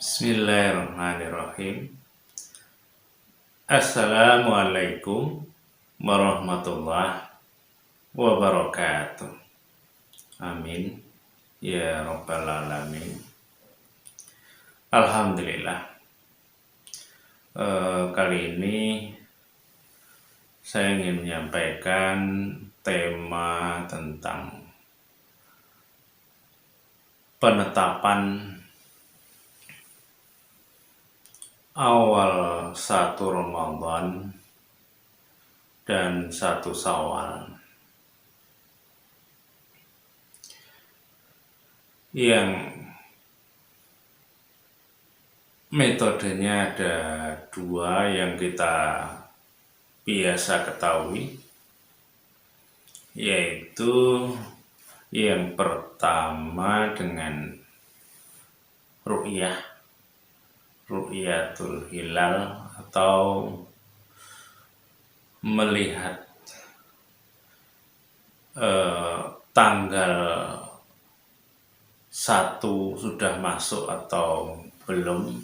Bismillahirrahmanirrahim. Assalamualaikum warahmatullahi wabarakatuh. Amin ya rabbal alamin. Alhamdulillah. Kali ini saya ingin menyampaikan tema tentang penetapan awal 1 Ramadan dan 1 Syawal yang metodenya ada 2 yang kita biasa ketahui, yaitu yang pertama dengan ru'yatul hilal atau melihat tanggal 1 sudah masuk atau belum,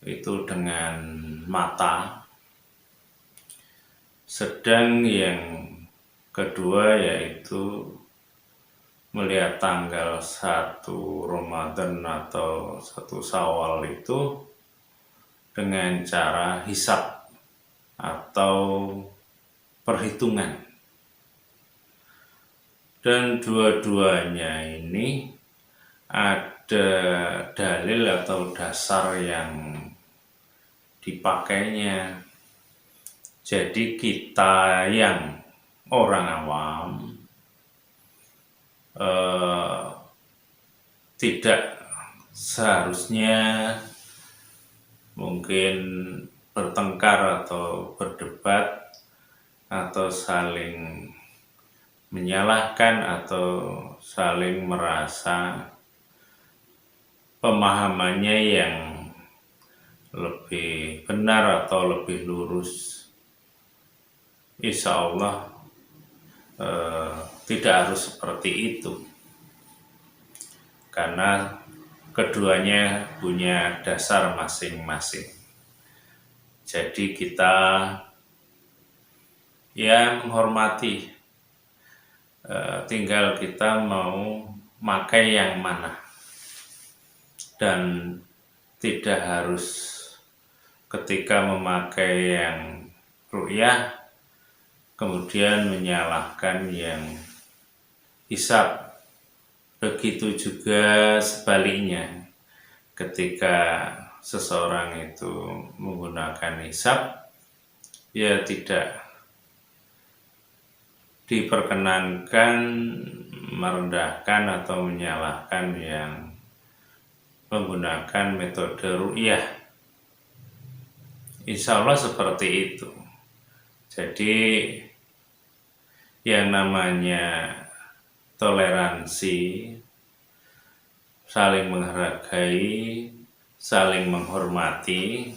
itu dengan mata. Sedang yang kedua yaitu melihat tanggal 1 Ramadan atau 1 Syawal itu dengan cara hisab atau perhitungan. Dan dua-duanya ini ada dalil atau dasar yang dipakainya. Jadi kita yang orang awam tidak seharusnya mungkin bertengkar atau berdebat atau saling menyalahkan atau saling merasa pemahamannya yang lebih benar atau lebih lurus. Insya Allah tidak harus seperti itu, karena keduanya punya dasar masing-masing. Jadi kita ya menghormati, tinggal kita mau pakai yang mana, dan tidak harus ketika memakai yang ru'yah kemudian menyalahkan yang hisab. Begitu juga sebaliknya, ketika seseorang itu menggunakan hisab, ya tidak diperkenankan merendahkan atau menyalahkan yang menggunakan metode ru'yah. Insya Allah seperti itu. Jadi yang namanya toleransi, saling menghargai, saling menghormati,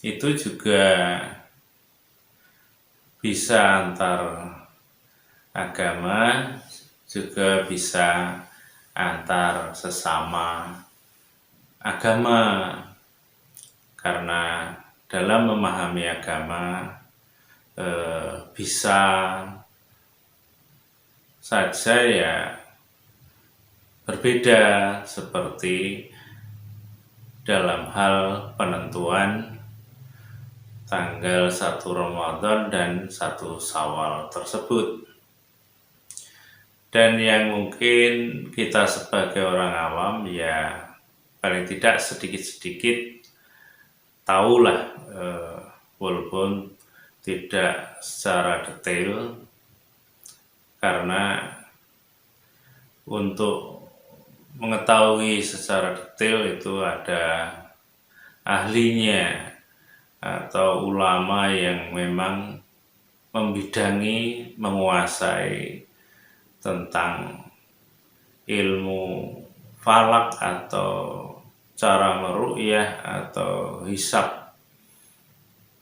itu juga bisa antar agama, juga bisa antar sesama agama. Karena dalam memahami agama bisa saja ya berbeda, seperti dalam hal penentuan tanggal 1 Ramadan dan 1 Syawal tersebut. Dan yang mungkin kita sebagai orang awam ya paling tidak sedikit-sedikit tahulah, walaupun tidak secara detail, karena untuk mengetahui secara detail itu ada ahlinya atau ulama yang memang membidangi, menguasai tentang ilmu falak atau cara meru'yah atau hisab.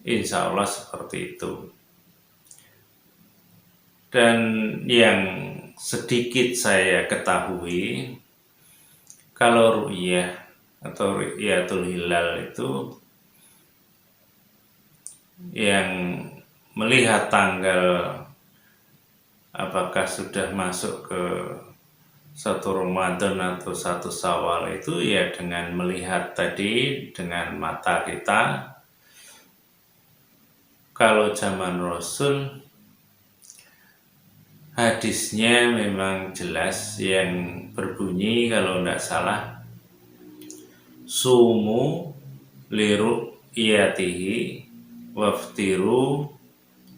Insya Allah seperti itu. Dan yang sedikit saya ketahui, kalau ru'yah atau ru'yatul hilal itu yang melihat tanggal apakah sudah masuk ke 1 Ramadan atau 1 Syawal itu ya dengan melihat tadi dengan mata kita. Kalau zaman Rasul hadisnya memang jelas yang berbunyi kalau tidak salah, sumu liru iyatihi waftiru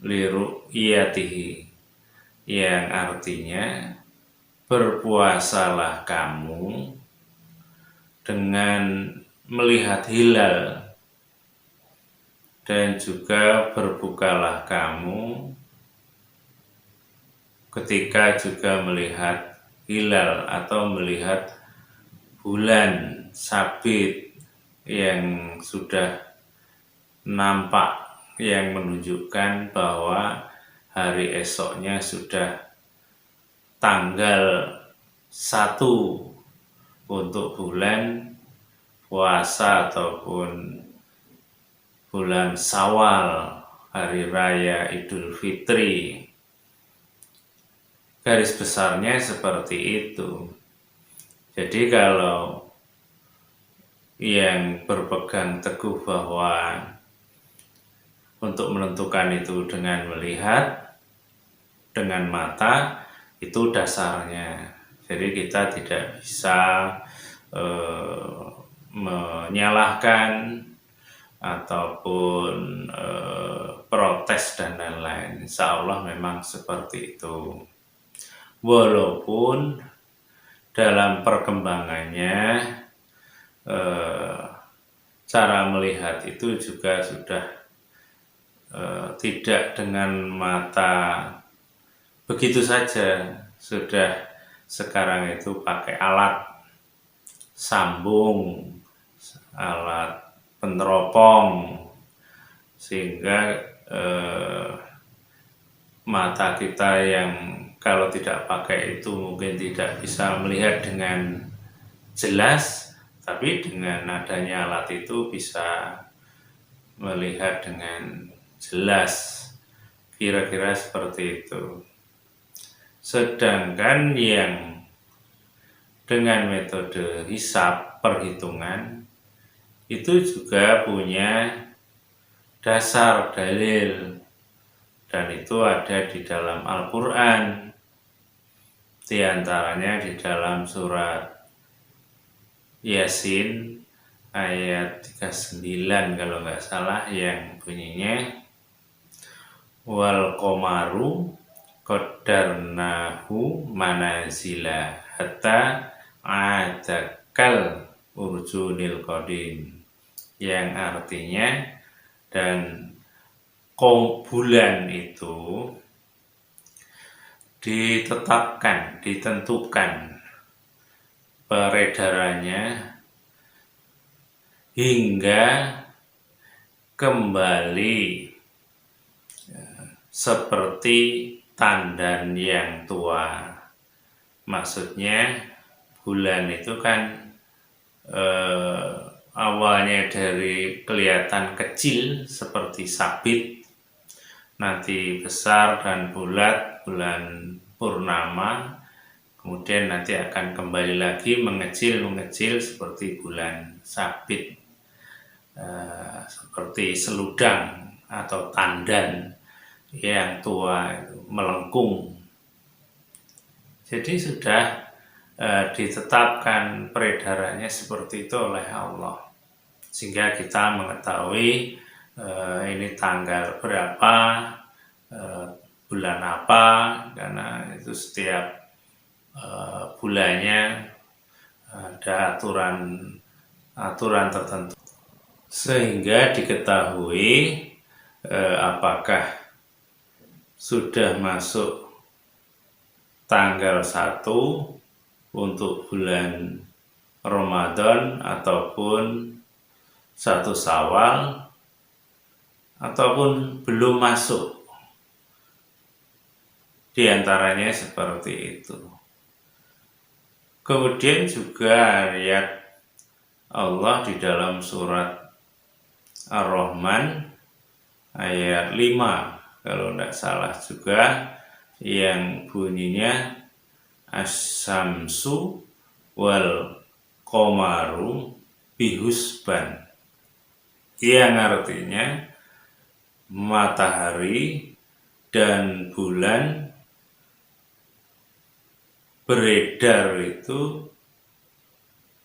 liru iyatihi, yang artinya berpuasalah kamu dengan melihat hilal dan juga berbukalah kamu ketika juga melihat hilal atau melihat bulan sabit yang sudah nampak, yang menunjukkan bahwa hari esoknya sudah tanggal 1 untuk bulan puasa ataupun bulan Syawal, hari raya Idul Fitri. Garis besarnya seperti itu. Jadi kalau yang berpegang teguh bahwa untuk menentukan itu dengan melihat dengan mata, itu dasarnya. Jadi kita tidak bisa menyalahkan ataupun protes dan lain-lain. Insya Allah memang seperti itu. Walaupun dalam perkembangannya cara melihat itu juga sudah tidak dengan mata begitu saja, sudah sekarang itu pakai alat sambung, alat peneropong, sehingga mata kita yang kalau tidak pakai itu mungkin tidak bisa melihat dengan jelas, tapi dengan adanya alat itu bisa melihat dengan jelas, kira-kira seperti itu. Sedangkan yang dengan metode hisab perhitungan itu juga punya dasar dalil, dan itu ada di dalam Al-Quran, di antaranya di dalam surat Yasin ayat 39 kalau nggak salah, yang bunyinya wal qomaru qaddarnahu manazila hatta adakal urjunil qadim, yang artinya dan bulan itu ditetapkan, ditentukan peredarannya hingga kembali seperti tandan yang tua. Maksudnya bulan itu kan awalnya dari kelihatan kecil seperti sabit, nanti besar dan bulat bulan purnama, kemudian nanti akan kembali lagi mengecil seperti bulan sabit, seperti seludang atau tandan yang tua itu melengkung. Jadi sudah ditetapkan peredarannya seperti itu oleh Allah, sehingga kita mengetahui ini tanggal berapa, bulan apa, karena itu setiap bulannya ada aturan tertentu, sehingga diketahui apakah sudah masuk tanggal 1 untuk bulan Ramadan ataupun 1 Syawal ataupun belum masuk. Di antaranya seperti itu. Kemudian juga ayat Allah di dalam surat Ar-Rahman ayat 5 kalau tidak salah juga, yang bunyinya Asy-syamsu wal qamaru bihusban, yang artinya matahari dan bulan beredar itu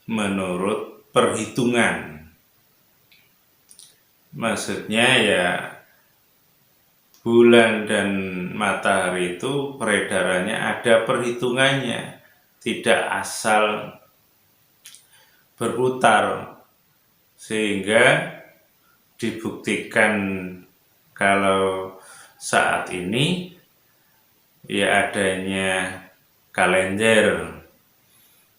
menurut perhitungan. Maksudnya ya, bulan dan matahari itu peredarannya ada perhitungannya, tidak asal berputar, sehingga dibuktikan kalau saat ini ya adanya kalender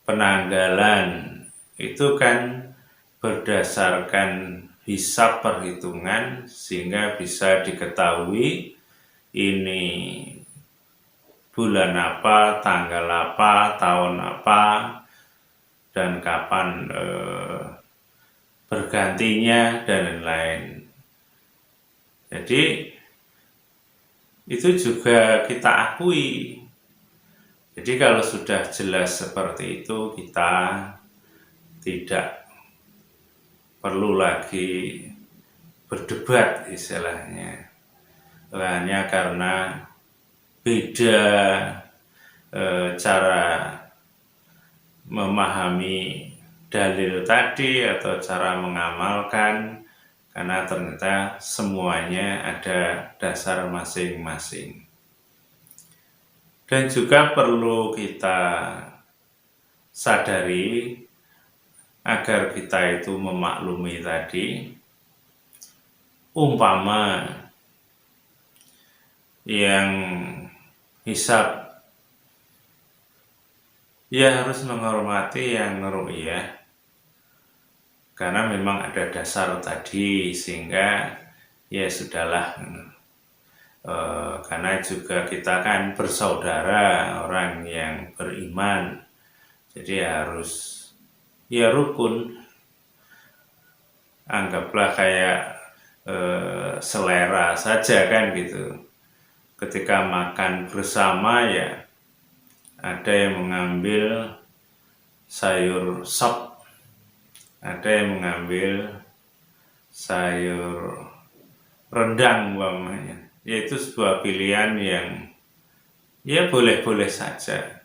penanggalan itu kan berdasarkan hisab perhitungan, sehingga bisa diketahui ini bulan apa, tanggal apa, tahun apa, dan kapan bergantinya dan lain-lain. Jadi itu juga kita akui. Jadi kalau sudah jelas seperti itu, kita tidak perlu lagi berdebat istilahnya, hanya karena beda cara memahami dalil tadi atau cara mengamalkan, karena ternyata semuanya ada dasar masing-masing. Dan juga perlu kita sadari agar kita itu memaklumi tadi, umpama yang hisab ya harus menghormati yang ru'yah, karena memang ada dasar tadi, sehingga ya sudahlah. Karena juga kita kan bersaudara, orang yang beriman, jadi harus ya rukun. Anggaplah kayak selera saja kan gitu. Ketika makan bersama ya ada yang mengambil sayur sop, ada yang mengambil sayur rendang umpamanya. Yaitu sebuah pilihan yang ya boleh-boleh saja,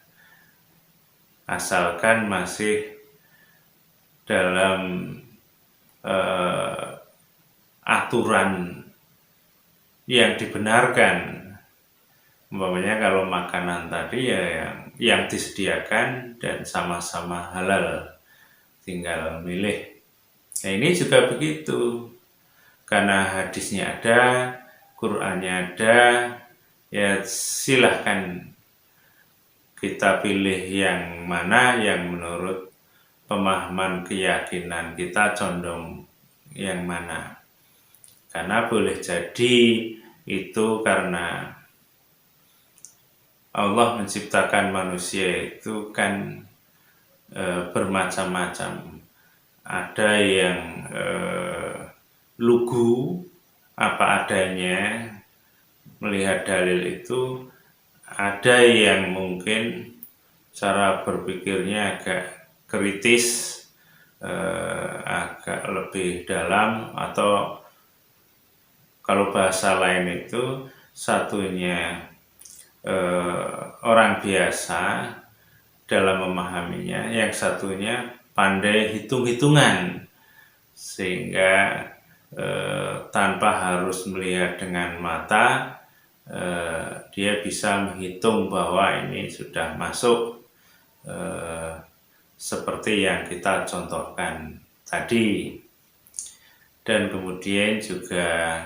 asalkan masih dalam aturan yang dibenarkan. Umpamanya kalau makanan tadi ya yang disediakan dan sama-sama halal, tinggal milih. Nah ini juga begitu, karena hadisnya ada, Qur'annya ada, ya silahkan kita pilih yang mana yang menurut pemahaman keyakinan kita condong yang mana. Karena boleh jadi itu karena Allah menciptakan manusia itu kan bermacam-macam. Ada yang lugu apa adanya melihat dalil itu, ada yang mungkin cara berpikirnya agak kritis, agak lebih dalam, atau kalau bahasa lain itu satunya orang biasa dalam memahaminya, yang satunya pandai hitung-hitungan, sehingga tanpa harus melihat dengan mata, dia bisa menghitung bahwa ini sudah masuk seperti yang kita contohkan tadi. Dan kemudian juga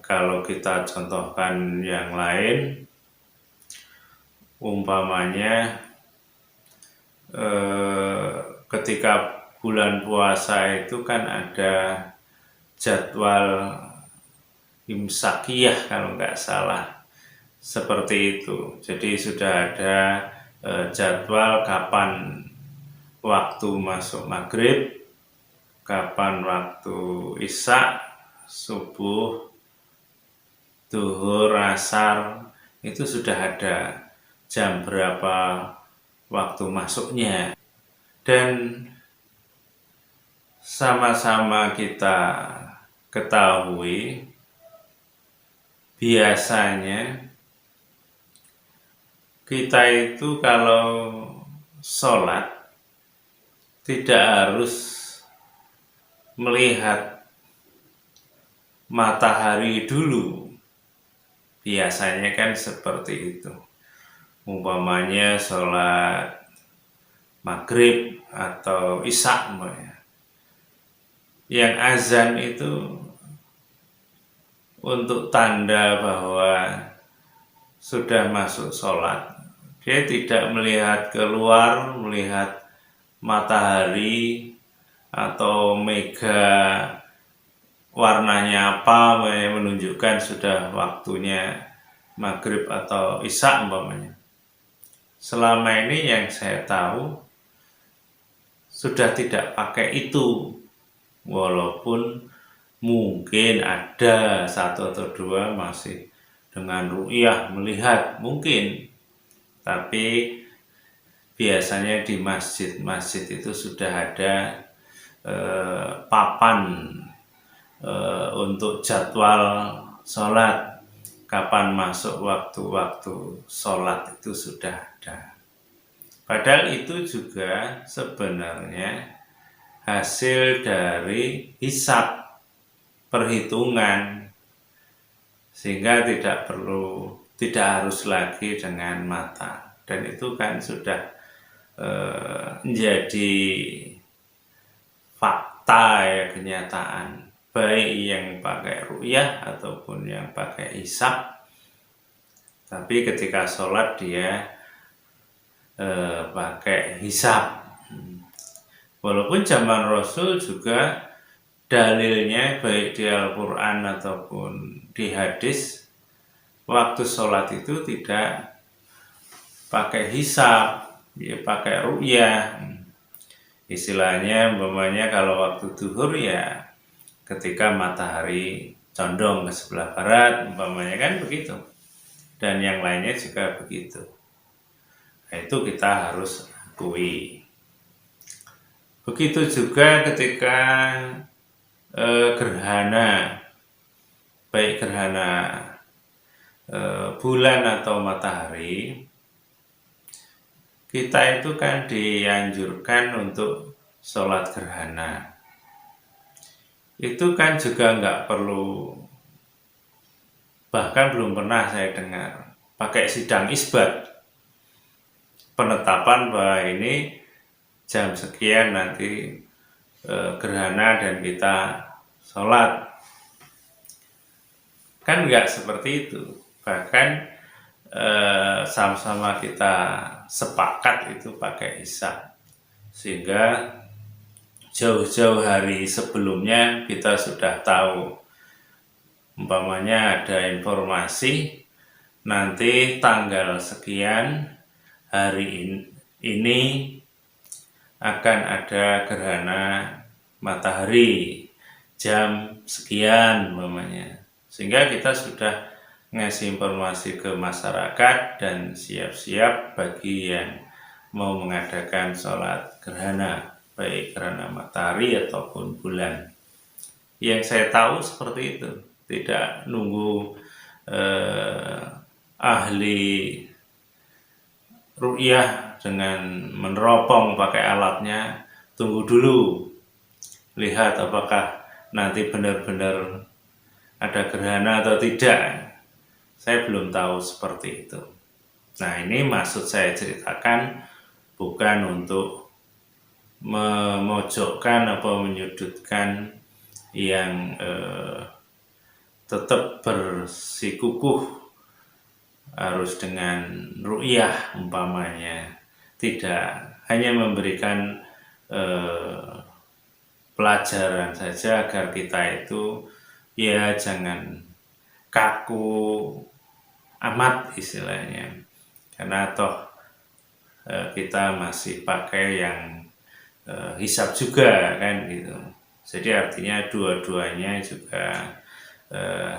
kalau kita contohkan yang lain, umpamanya ketika bulan puasa itu kan ada jadwal imsakiyah kalau nggak salah, seperti itu. Jadi sudah ada jadwal kapan waktu masuk maghrib, kapan waktu isya, subuh, duhur, asar, itu sudah ada jam berapa waktu masuknya. Dan sama-sama kita ketahui, biasanya kita itu kalau sholat tidak harus melihat matahari dulu. Biasanya kan seperti itu. Umpamanya sholat maghrib atau isya, yang azan itu untuk tanda bahwa sudah masuk sholat. Dia tidak melihat keluar, melihat matahari atau mega warnanya apa, menunjukkan sudah waktunya maghrib atau isya umpamanya. Selama ini yang saya tahu sudah tidak pakai itu, walaupun mungkin ada satu atau dua masih dengan ru'yah melihat mungkin, tapi biasanya di masjid-masjid itu sudah ada papan untuk jadwal sholat, kapan masuk waktu-waktu sholat itu sudah ada. Padahal itu juga sebenarnya hasil dari hisab, perhitungan, sehingga tidak harus lagi dengan mata. Dan itu kan sudah menjadi fakta, ya, kenyataan, baik yang pakai ru'yah ataupun yang pakai hisab. Tapi ketika sholat dia pakai hisab. Walaupun zaman Rasul juga dalilnya baik di Al-Quran ataupun di hadis, waktu sholat itu tidak pakai hisab, ya pakai ru'yah. Istilahnya umpamanya kalau waktu duhur ya ketika matahari condong ke sebelah barat, umpamanya kan begitu. Dan yang lainnya juga begitu. Nah, itu kita harus akui. Begitu juga ketika gerhana, baik gerhana bulan atau matahari, kita itu kan dianjurkan untuk sholat gerhana. Itu kan juga nggak perlu, bahkan belum pernah saya dengar pakai sidang isbat, penetapan bahwa ini jam sekian nanti gerhana dan kita sholat. Kan nggak seperti itu. Bahkan sama-sama kita sepakat itu pakai hisab, sehingga jauh-jauh hari sebelumnya kita sudah tahu. Umpamanya ada informasi nanti tanggal sekian hari ini akan ada gerhana matahari jam sekian umpamanya, sehingga kita sudah ngasih informasi ke masyarakat dan siap-siap bagi yang mau mengadakan sholat gerhana, baik gerhana matahari ataupun bulan. Yang saya tahu seperti itu, tidak nunggu ahli ru'yah dengan meneropong pakai alatnya, tunggu dulu, lihat apakah nanti benar-benar ada gerhana atau tidak. Saya belum tahu seperti itu. Nah, ini maksud saya ceritakan bukan untuk memojokkan atau menyudutkan yang tetap bersikukuh harus dengan ru'yah umpamanya. Tidak, hanya memberikan pelajaran saja agar kita itu ya jangan kaku amat istilahnya, karena toh kita masih pakai yang hisab juga kan gitu. Jadi artinya dua-duanya juga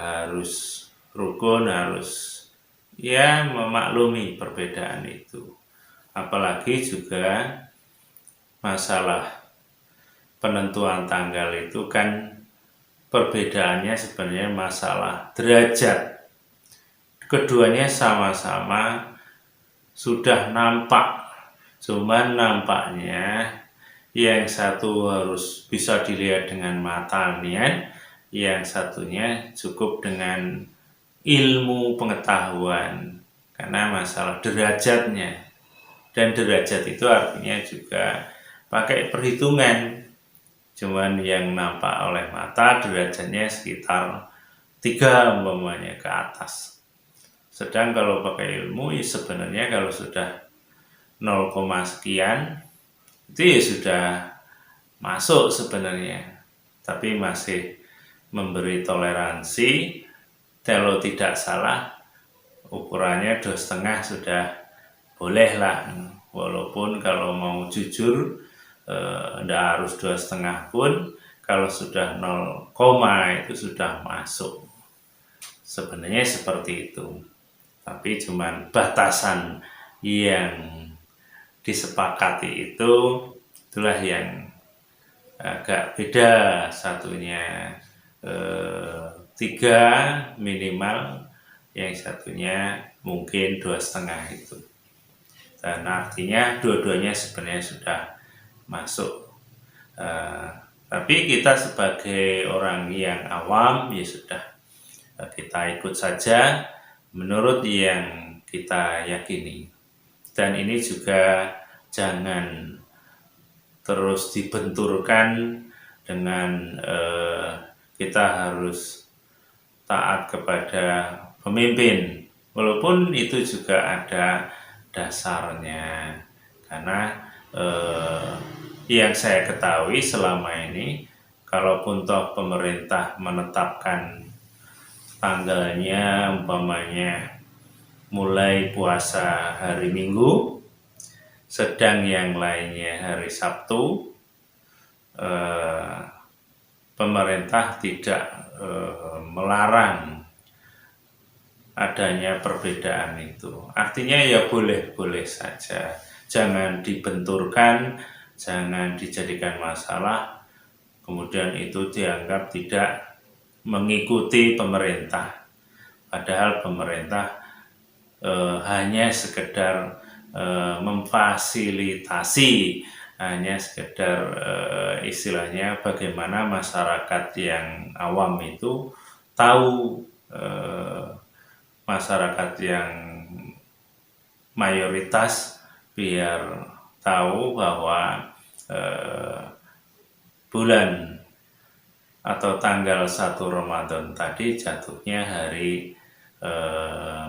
harus rukun, harus ya memaklumi perbedaan itu. Apalagi juga masalah penentuan tanggal itu kan perbedaannya sebenarnya masalah derajat. Keduanya sama-sama sudah nampak, cuman nampaknya yang satu harus bisa dilihat dengan mata nian, yang satunya cukup dengan ilmu pengetahuan, karena masalah derajatnya. Dan derajat itu artinya juga pakai perhitungan, cuman yang nampak oleh mata derajatnya sekitar 3 umpamanya ke atas. Sedang kalau pakai ilmu ya sebenarnya kalau sudah 0, sekian itu ya sudah masuk sebenarnya, tapi masih memberi toleransi. Kalau tidak salah ukurannya 2,5 sudah boleh lah, walaupun kalau mau jujur tidak harus 2,5 pun, kalau sudah 0, itu sudah masuk. Sebenarnya seperti itu, tapi cuman batasan yang disepakati itulah yang agak beda. Satunya 3 minimal, yang satunya mungkin 2,5 itu. Dan artinya dua-duanya sebenarnya sudah masuk. Tapi kita sebagai orang yang awam ya sudah, kita ikut saja menurut yang kita yakini. Dan ini juga jangan terus dibenturkan dengan kita harus taat kepada pemimpin, walaupun itu juga ada dasarnya. Karena yang saya ketahui selama ini, kalaupun toh pemerintah menetapkan tanggalnya umpamanya mulai puasa hari Minggu, sedang yang lainnya hari Sabtu, pemerintah tidak melarang adanya perbedaan itu. Artinya ya boleh-boleh saja, jangan dibenturkan, jangan dijadikan masalah, kemudian itu dianggap tidak mengikuti pemerintah. Padahal pemerintah hanya sekedar memfasilitasi, hanya sekedar istilahnya bagaimana masyarakat yang awam itu tahu, masyarakat yang mayoritas biar tahu bahwa bulan atau tanggal 1 Ramadan tadi jatuhnya hari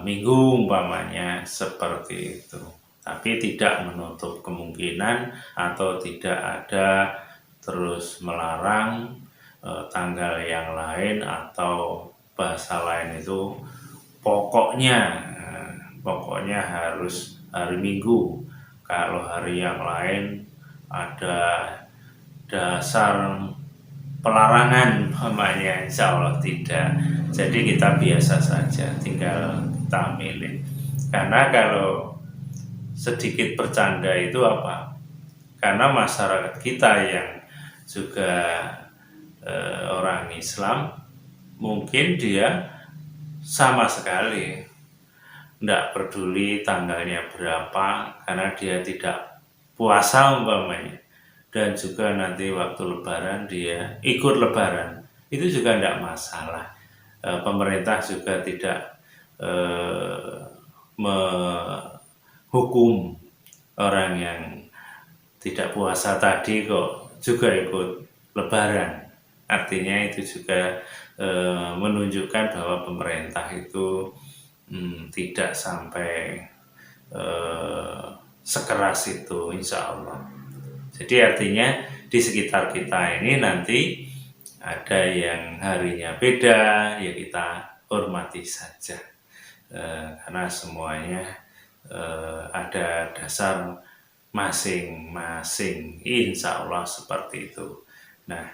Minggu umpamanya, seperti itu. Tapi tidak menutup kemungkinan atau tidak ada terus melarang tanggal yang lain atau bahasa lain itu pokoknya harus hari Minggu. Kalau hari yang lain ada dasar pelarangan umpamanya, insya Allah tidak. Jadi kita biasa saja, tinggal kita milih. Karena kalau sedikit bercanda itu apa? Karena masyarakat kita yang juga orang Islam, mungkin dia sama sekali tidak peduli tanggalnya berapa, karena dia tidak puasa umpamanya, dan juga nanti waktu lebaran dia ikut lebaran, itu juga tidak masalah. Pemerintah juga tidak menghukum orang yang tidak puasa tadi kok juga ikut lebaran. Artinya itu juga menunjukkan bahwa pemerintah itu tidak sampai sekeras itu, insya Allah. Jadi artinya di sekitar kita ini nanti ada yang harinya beda, ya kita hormati saja, karena semuanya ada dasar masing-masing. Insya Allah seperti itu. Nah,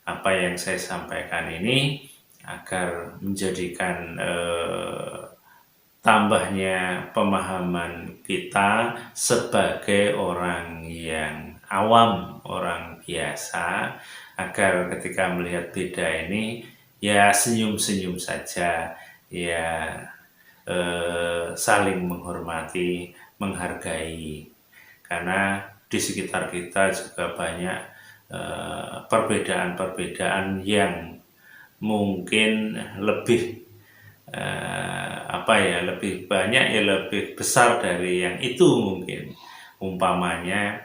apa yang saya sampaikan ini agar menjadikan tambahnya pemahaman kita sebagai orang yang awam, orang biasa, agar ketika melihat beda ini ya senyum-senyum saja, ya saling menghormati, menghargai, karena di sekitar kita juga banyak perbedaan-perbedaan yang mungkin lebih lebih banyak, ya lebih besar dari yang itu mungkin. Umpamanya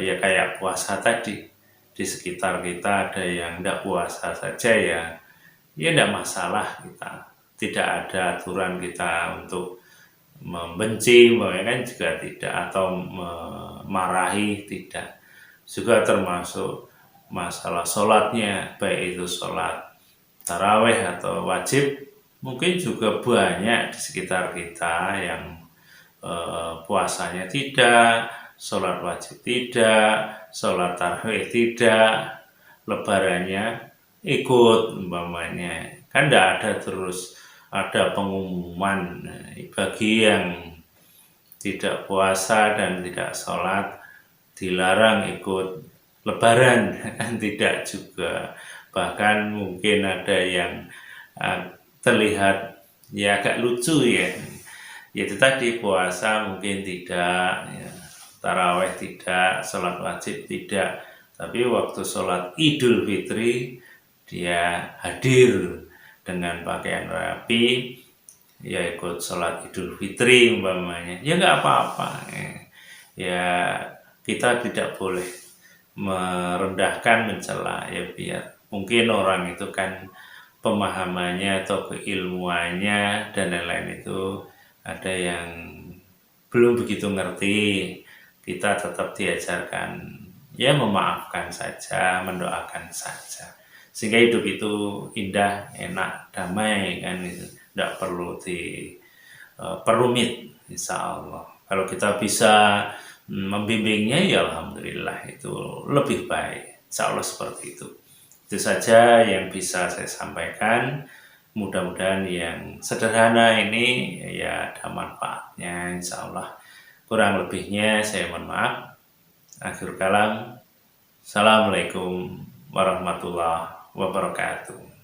ya kayak puasa tadi, di sekitar kita ada yang tidak puasa saja, ya tidak masalah, kita tidak ada aturan kita untuk membenci, kan juga tidak, atau memarahi, tidak. Juga termasuk masalah sholatnya, baik itu sholat taraweh atau wajib, mungkin juga banyak di sekitar kita yang puasanya tidak, sholat wajib tidak, sholat taraweh tidak, lebarannya ikut umpamanya. Kan tidak ada terus ada pengumuman bagi yang tidak puasa dan tidak sholat dilarang ikut lebaran, kan tidak juga. Bahkan mungkin ada yang terlihat ya agak lucu, ya itu tadi, puasa mungkin tidak, ya, taraweh tidak, sholat wajib tidak, tapi waktu sholat Idul Fitri dia hadir dengan pakaian rapi, ya ikut sholat Idul Fitri umpamanya, ya nggak apa-apa, ya kita tidak boleh merendahkan, mencela, ya biar mungkin orang itu kan pemahamannya atau keilmuannya dan lain-lain itu ada yang belum begitu ngerti, kita tetap diajarkan ya memaafkan saja, mendoakan saja, sehingga hidup itu indah, enak, damai, kan itu tidak perlu diperumit. Insya Allah kalau kita bisa membimbingnya, ya alhamdulillah itu lebih baik. Insya Allah seperti itu. Itu saja yang bisa saya sampaikan. Mudah-mudahan yang sederhana ini ya ada manfaatnya, insya Allah. Kurang lebihnya saya mohon maaf. Akhir kalam, Assalamualaikum warahmatullahi wabarakatuh.